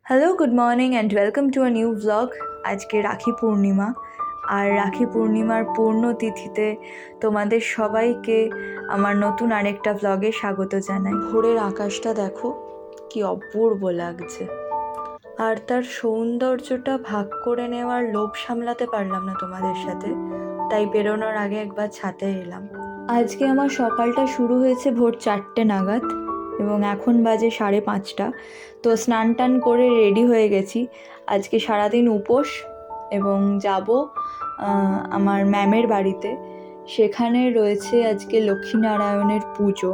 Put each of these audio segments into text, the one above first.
Hello, good morning and welcome to a new blog. আজকে রাখি পূর্ণিমা, আর রাখি পূর্ণিমার পূর্ণ তিথিতে তোমাদের সবাইকে আমার নতুন আরেকটা ব্লগে স্বাগত জানাই। ভোরের আকাশটা দেখো কি অপূর্ব লাগছে, আর তার সৌন্দর্যটা ভাগ করে নেওয়ার লোভ সামলাতে পারলাম না তোমাদের সাথে, তাই বেরোনোর আগে একবার ছাদে এলাম। আজকে আমার সকালটা শুরু হয়েছে ভোর 4টে নাগাদ এবং এখন বাজে 5:30। তো স্নান টান করে রেডি হয়ে গেছি। আজকে সারাদিন উপোস এবং যাব আমার ম্যামের বাড়িতে। সেখানে রয়েছে আজকে লক্ষ্মীনারায়ণের পুজো,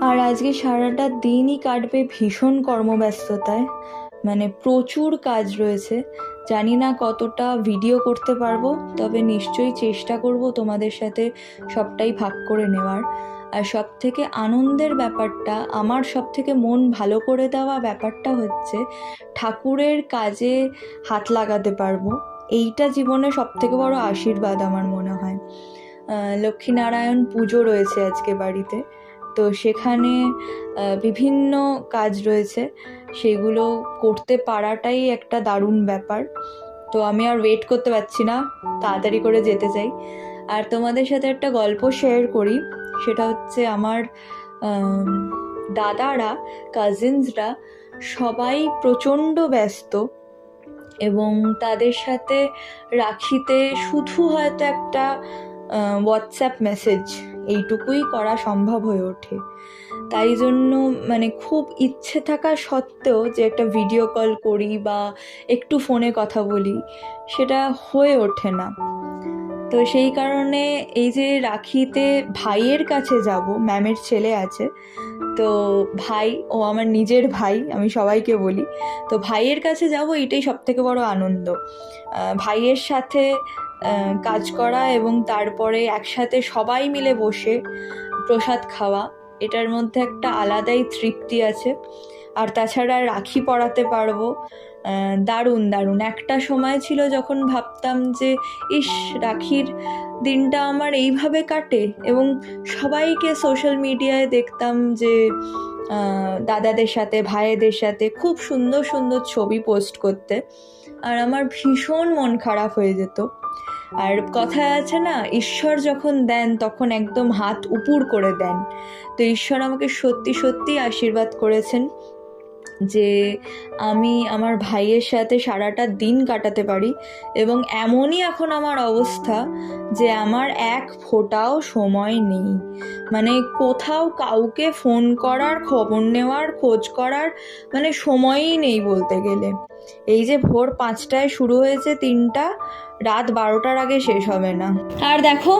আর আজকে সারাটা দিনই কাটবে ভীষণ কর্মব্যস্ততায়, মানে প্রচুর কাজ রয়েছে। জানি না কতটা ভিডিও করতে পারবো, তবে নিশ্চয়ই চেষ্টা করব তোমাদের সাথে সবটাই ভাগ করে নেওয়ার। আর সব থেকে আনন্দের ব্যাপারটা, আমার সব থেকে মন ভালো করে দেওয়া ব্যাপারটা হচ্ছে ঠাকুরের কাজে হাত লাগাতে পারবো। এইটা জীবনে সব থেকে বড় আশীর্বাদ আমার মনে হয়। লক্ষ্মীনারায়ণ পুজো রয়েছে আজকে বাড়িতে, তো সেখানে বিভিন্ন কাজ রয়েছে, সেগুলো করতে পারাটাই একটা দারুণ ব্যাপার। তো আমি আর ওয়েট করতে পারছি না, তাড়াতাড়ি করে যেতে চাই। আর তোমাদের সাথে একটা গল্প শেয়ার করি, সেটা হচ্ছে আমার দাদারা, কাজিনসরা সবাই প্রচণ্ড ব্যস্ত, এবং তাদের সাথে রাখিতে শুধু হয়তো একটা হোয়াটসঅ্যাপ মেসেজ এইটুকুই করা সম্ভব হয়ে ওঠে। তাই জন্য মানে খুব ইচ্ছে থাকা সত্ত্বেও যে একটা ভিডিও কল করি বা একটু ফোনে কথা বলি, সেটা হয়ে ওঠে না। তো সেই কারণে এই যে রাখিতে ভাইয়ের কাছে যাব, ম্যামের ছেলে আছে, তো ভাই, ও আমার নিজের ভাই, আমি সবাইকে বলি, তো ভাইয়ের কাছে যাব, এটাই সব থেকে বড় আনন্দ। ভাইয়ের সাথে কাজ করা এবং তারপরে একসাথে সবাই মিলে বসে প্রসাদ খাওয়া, এটার মধ্যে একটা আলাদাই তৃপ্তি আছে। আর তাছাড়া রাখি পরাতে পারবো, দারুণ দারুণ একটা সময় ছিল যখন ভাবতাম যে ইস, রাখির দিনটা আমার এইভাবে কাটে, এবং সবাইকে সোশ্যাল মিডিয়ায় দেখতাম যে দাদাদের সাথে, ভাইয়েদের সাথে খুব সুন্দর সুন্দর ছবি পোস্ট করতে, আর আমার ভীষণ মন খারাপ হয়ে যেত। আর কথায় আছে না, ঈশ্বর যখন দেন তখন একদম হাত উপুর করে দেন। তো ঈশ্বর আমাকে সত্যি সত্যি আশীর্বাদ করেছেন যে আমি আমার ভাইয়ের সাথে সারাটা দিন কাটাতে পারি, এবং এমনই এখন আমার অবস্থা যে আমার এক ফোঁটাও সময় নেই, মানে কোথাও কাউকে ফোন করার, খবর নেওয়ার, খোঁজ করার মানে সময়ই নেই বলতে গেলে। এই যে ভোর 5টায় শুরু হয়েছে, 3টা, রাত 12টার আগে শেষ হবে না। আর দেখো,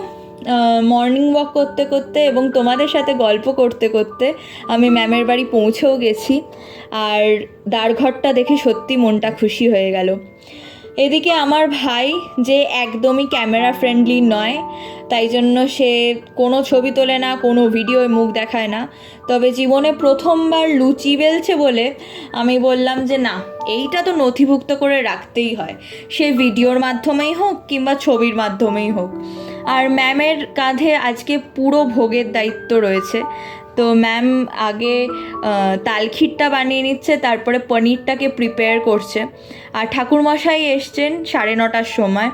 মর্নিং ওয়াক করতে করতে এবং তোমাদের সাথে গল্প করতে করতে আমি ম্যামের বাড়ি পৌঁছেও গেছি, আর দ্বারঘরটা দেখে সত্যি মনটা খুশি হয়ে গেল। এদিকে আমার ভাই, যে একদমই ক্যামেরা ফ্রেন্ডলি নয়, তাই জন্য সে কোনো ছবি তোলে না, কোনো ভিডিওয় মুখ দেখায় না, তবে জীবনে প্রথমবার লুচি বেলছে বলে আমি বললাম যে না, এইটা তো নথিভুক্ত করে রাখতেই হয়, সে ভিডিওর মাধ্যমেই হোক কিংবা ছবির মাধ্যমেই হোক। আর ম্যামের কাঁধে আজকে পুরো ভোগের দায়িত্ব রয়েছে। তো ম্যাম আগে তালখিরটা বানিয়ে নিচ্ছে, তারপরে পনিরটাকে প্রিপেয়ার করছে। আর ঠাকুরমশাই এসছেন 9:30টার সময়,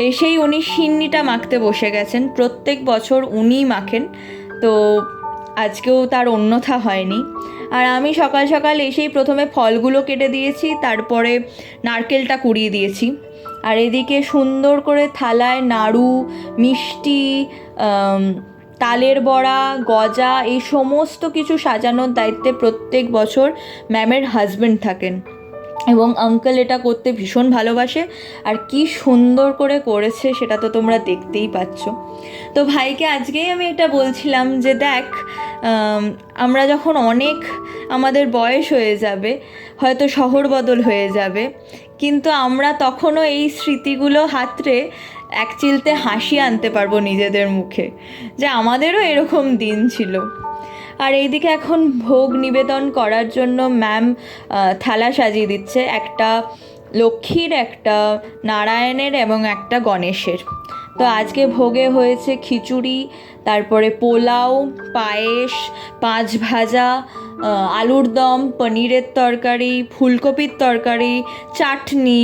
এসেই উনি সিন্নিটা মাখতে বসে গেছেন। প্রত্যেক বছর উনিই মাখেন, তো আজকেও তার অন্যথা হয়নি। আর আমি সকাল সকাল এসেই প্রথমে ফলগুলো কেটে দিয়েছি, তারপরে নারকেলটা কুড়িয়ে দিয়েছি। আর এদিকে সুন্দর করে থালায় নাড়ু, মিষ্টি, তালের বড়া, গজা, এই সমস্ত কিছু সাজানোর দায়িত্বে প্রত্যেক বছর ম্যামের হাজব্যান্ড থাকেন, এবং আঙ্কেল এটা করতে ভীষণ ভালোবাসে। আর কি সুন্দর করে করেছে সেটা তো তোমরা দেখতেই পাচ্ছ। তো ভাইকে আজকেই আমি এটা বলছিলাম যে দেখ, আমরা যখন অনেক, আমাদের বয়স হয়ে যাবে, হয়তো শহর বদল হয়ে যাবে, কিন্তু আমরা তখনও এই স্মৃতিগুলো হাতড়ে এক চিলতে হাসি আনতে পারবো নিজেদের মুখে, যে আমাদেরও এরকম দিন ছিল। আর এইদিকে এখন ভোগ নিবেদন করার জন্য ম্যাম থালা সাজিয়ে দিচ্ছে, একটা লক্ষ্মীর, একটা নারায়ণের এবং একটা গণেশের। তো আজকে ভোগে হয়েছে খিচুড়ি, তারপরে পোলাও, পায়েস, পাঁচ ভাজা, আলুর দম, পনিরের তরকারি, ফুলকপির তরকারি, চাটনি,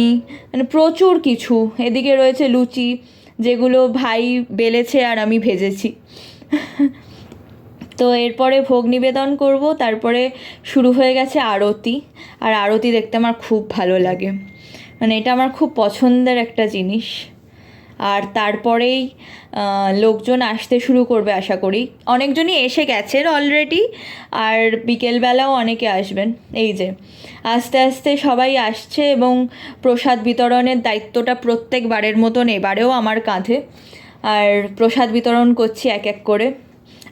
মানে প্রচুর কিছু। এদিকে রয়েছে লুচি, যেগুলো ভাই বেলেছে আর আমি ভেজেছি। তো এরপরে ভোগ নিবেদন করব, তারপরে শুরু হয়ে গেছে আরতি। আর আরতি দেখতে আমার খুব ভালো লাগে, মানে এটা আমার খুব পছন্দের একটা জিনিস। আর তারপরেই লোকজন আসতে শুরু করবে আশা করি। অনেকজনই এসে গেছেন অলরেডি, আর বিকেলবেলাও অনেকে আসবেন। এই যে আস্তে আস্তে সবাই আসছে, এবং প্রসাদ বিতরণের দায়িত্বটা প্রত্যেকবারের মতন এবারেও আমার কাঁধে। আর প্রসাদ বিতরণ করছি এক এক করে,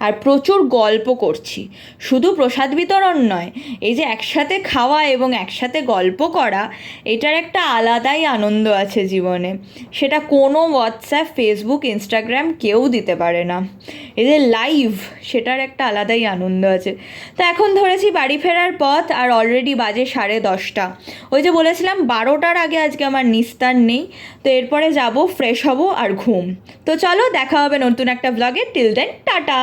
আর প্রচুর গল্প করছি। শুধু প্রসাদ বিতরণ নয়, এই যে একসাথে খাওয়া এবং একসাথে গল্প করা, এটার একটা আলাদাই আনন্দ আছে জীবনে। সেটা কোনো হোয়াটসঅ্যাপ, ফেসবুক, ইনস্টাগ্রাম কেউ দিতে পারে না। এই যে লাইভ, সেটার একটা আলাদাই আনন্দ আছে। তো এখন ধরেছি বাড়ি ফেরার পথ, আর অলরেডি বাজে 10:30। ওই যে বলেছিলাম 12টার আগে আজকে আমার নিস্তার নেই। তো এরপরে যাব, ফ্রেশ হব আর ঘুম। তো চলো, দেখা হবে নতুন একটা ব্লগে। Till then, tata.